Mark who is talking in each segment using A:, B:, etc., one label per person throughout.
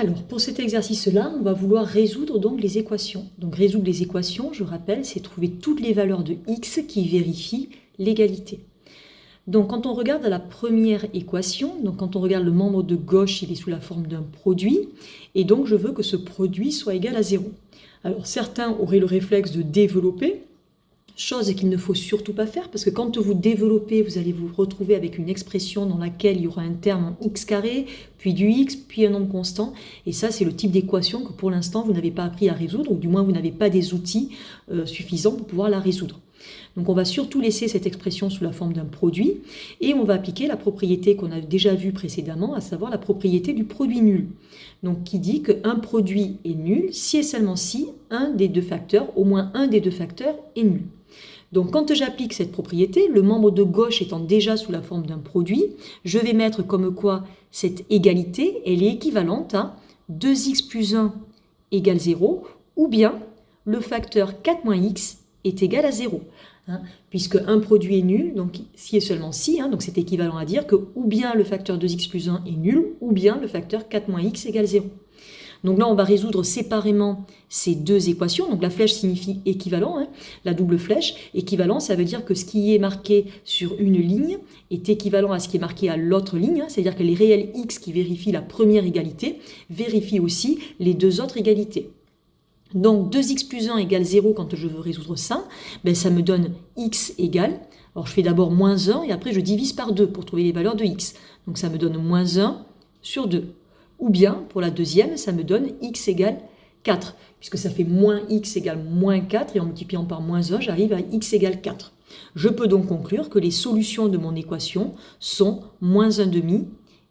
A: Alors, pour cet exercice-là, on va vouloir résoudre donc les équations. Donc, résoudre les équations, je rappelle, c'est trouver toutes les valeurs de x qui vérifient l'égalité. Donc, quand on regarde la première équation, donc quand on regarde le membre de gauche, il est sous la forme d'un produit, et donc je veux que ce produit soit égal à 0. Alors, certains auraient le réflexe de développer, chose qu'il ne faut surtout pas faire, parce que quand vous développez, vous allez vous retrouver avec une expression dans laquelle il y aura un terme en x carré, puis du x, puis un nombre constant, et ça c'est le type d'équation que pour l'instant vous n'avez pas appris à résoudre, ou du moins vous n'avez pas des outils suffisants pour pouvoir la résoudre. Donc on va surtout laisser cette expression sous la forme d'un produit, et on va appliquer la propriété qu'on a déjà vue précédemment, à savoir la propriété du produit nul. Donc qui dit qu'un produit est nul si et seulement si un des deux facteurs, au moins un des deux facteurs, est nul. Donc quand j'applique cette propriété, le membre de gauche étant déjà sous la forme d'un produit, je vais mettre comme quoi cette égalité, elle est équivalente à 2x plus 1 égale 0, ou bien le facteur 4 moins x est égal à 0. Puisque un produit est nul, donc si et seulement si, donc c'est équivalent à dire que ou bien le facteur 2x plus 1 est nul, ou bien le facteur 4 moins x égale 0. Donc là, on va résoudre séparément ces deux équations. Donc la flèche signifie équivalent, la double flèche. Équivalent, ça veut dire que ce qui est marqué sur une ligne est équivalent à ce qui est marqué à l'autre ligne. C'est-à-dire que les réels x qui vérifient la première égalité vérifient aussi les deux autres égalités. Donc 2x plus 1 égale 0 quand je veux résoudre ça, ça me donne x égale, alors je fais d'abord moins 1 et après je divise par 2 pour trouver les valeurs de x. Donc ça me donne moins 1 sur 2. Ou bien, pour la deuxième, ça me donne x égale 4, puisque ça fait moins x égale moins 4, et en multipliant par moins 1, j'arrive à x égale 4. Je peux donc conclure que les solutions de mon équation sont moins 1,5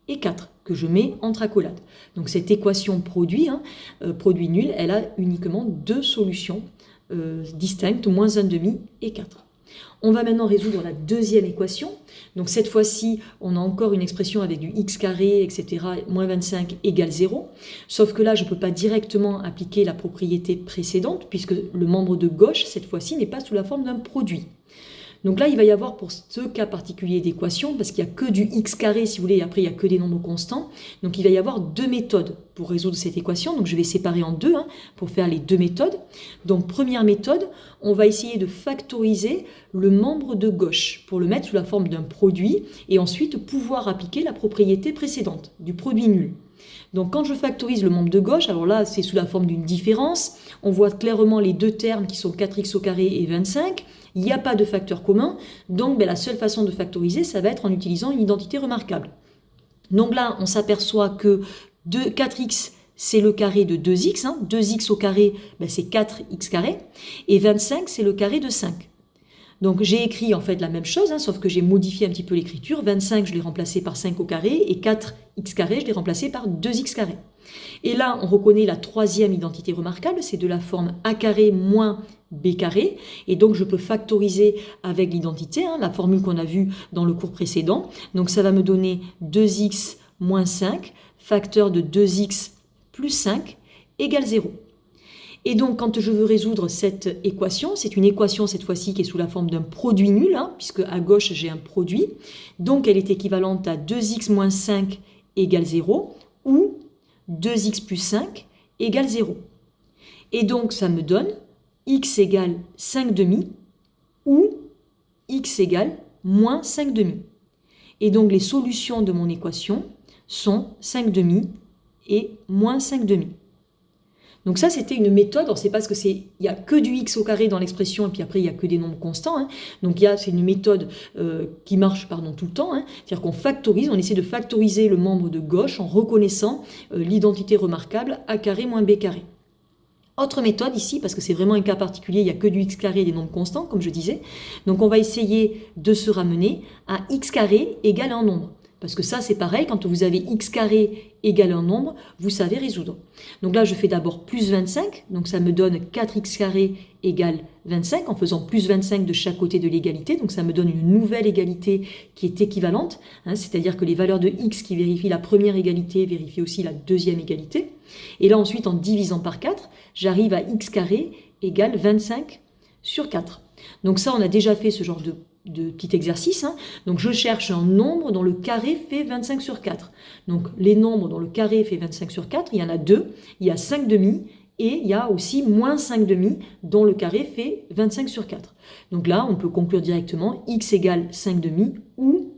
A: et 4, que je mets entre accolades. Donc cette équation produit nul, elle a uniquement deux solutions distinctes, moins 1,5 et 4. On va maintenant résoudre la deuxième équation. Donc cette fois-ci, on a encore une expression avec du x carré, etc., moins 25 égale 0. Sauf que là, je ne peux pas directement appliquer la propriété précédente, puisque le membre de gauche, cette fois-ci, n'est pas sous la forme d'un produit. Donc là, il va y avoir pour ce cas particulier d'équation, parce qu'il n'y a que du x carré, si vous voulez, et après il n'y a que des nombres constants. Donc il va y avoir deux méthodes pour résoudre cette équation. Donc je vais séparer en deux pour faire les deux méthodes. Donc première méthode, on va essayer de factoriser le membre de gauche pour le mettre sous la forme d'un produit et ensuite pouvoir appliquer la propriété précédente du produit nul. Donc quand je factorise le membre de gauche, alors là c'est sous la forme d'une différence, on voit clairement les deux termes qui sont 4x au carré et 25, il n'y a pas de facteur commun, donc la seule façon de factoriser, ça va être en utilisant une identité remarquable. Donc là, on s'aperçoit que 4x, c'est le carré de 2x, 2x au carré, c'est 4x carré, et 25, c'est le carré de 5. Donc j'ai écrit en fait la même chose, sauf que j'ai modifié un petit peu l'écriture. 25, je l'ai remplacé par 5 au carré, et 4x carré, je l'ai remplacé par 2x carré. Et là, on reconnaît la troisième identité remarquable, c'est de la forme a carré moins b carré, et donc je peux factoriser avec l'identité, la formule qu'on a vue dans le cours précédent. Donc ça va me donner 2x moins 5, facteur de 2x plus 5 égale 0. Et donc, quand je veux résoudre cette équation, c'est une équation cette fois-ci qui est sous la forme d'un produit nul, puisque à gauche j'ai un produit, donc elle est équivalente à 2x moins 5 égale 0, ou 2x plus 5 égale 0. Et donc, ça me donne x égale 5 demi, ou x égale moins 5 demi. Et donc, les solutions de mon équation sont 5 demi et moins 5 demi. Donc ça, c'était une méthode, alors c'est parce que il n'y a que du x au carré dans l'expression, et puis après, il n'y a que des nombres constants. Donc c'est une méthode qui marche tout le temps. C'est-à-dire qu'on factorise, on essaie de factoriser le membre de gauche en reconnaissant l'identité remarquable a carré moins b carré. Autre méthode ici, parce que c'est vraiment un cas particulier, il n'y a que du x carré et des nombres constants, comme je disais. Donc on va essayer de se ramener à x carré égale un nombre. Parce que ça, c'est pareil, quand vous avez x carré égale un nombre, vous savez résoudre. Donc là, je fais d'abord plus 25, donc ça me donne 4x carré égale 25, en faisant plus 25 de chaque côté de l'égalité, donc ça me donne une nouvelle égalité qui est équivalente, c'est-à-dire que les valeurs de x qui vérifient la première égalité vérifient aussi la deuxième égalité. Et là, ensuite, en divisant par 4, j'arrive à x carré égale 25 sur 4. Donc ça, on a déjà fait ce genre de petit exercice. Hein. Donc je cherche un nombre dont le carré fait 25 sur 4. Donc les nombres dont le carré fait 25 sur 4, il y en a deux. Il y a 5 demi et il y a aussi moins 5 demi dont le carré fait 25 sur 4. Donc là, on peut conclure directement x égale 5 demi ou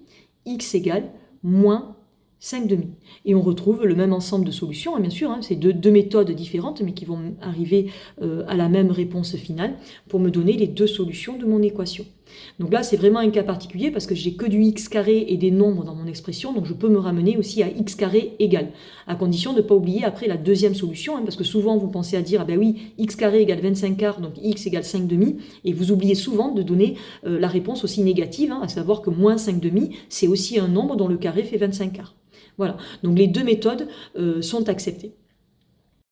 A: x égale moins 5 demi. Et on retrouve le même ensemble de solutions, hein, bien sûr, hein, c'est deux méthodes différentes, mais qui vont arriver à la même réponse finale pour me donner les deux solutions de mon équation. Donc là, c'est vraiment un cas particulier parce que j'ai que du x carré et des nombres dans mon expression, donc je peux me ramener aussi à x carré égal, à condition de ne pas oublier après la deuxième solution, hein, parce que souvent vous pensez à dire, ah ben oui, x carré égale 25 quarts, donc x égale 5 demi, et vous oubliez souvent de donner la réponse aussi négative, hein, à savoir que moins 5 demi, c'est aussi un nombre dont le carré fait 25 quarts. Voilà, donc les deux méthodes sont acceptées.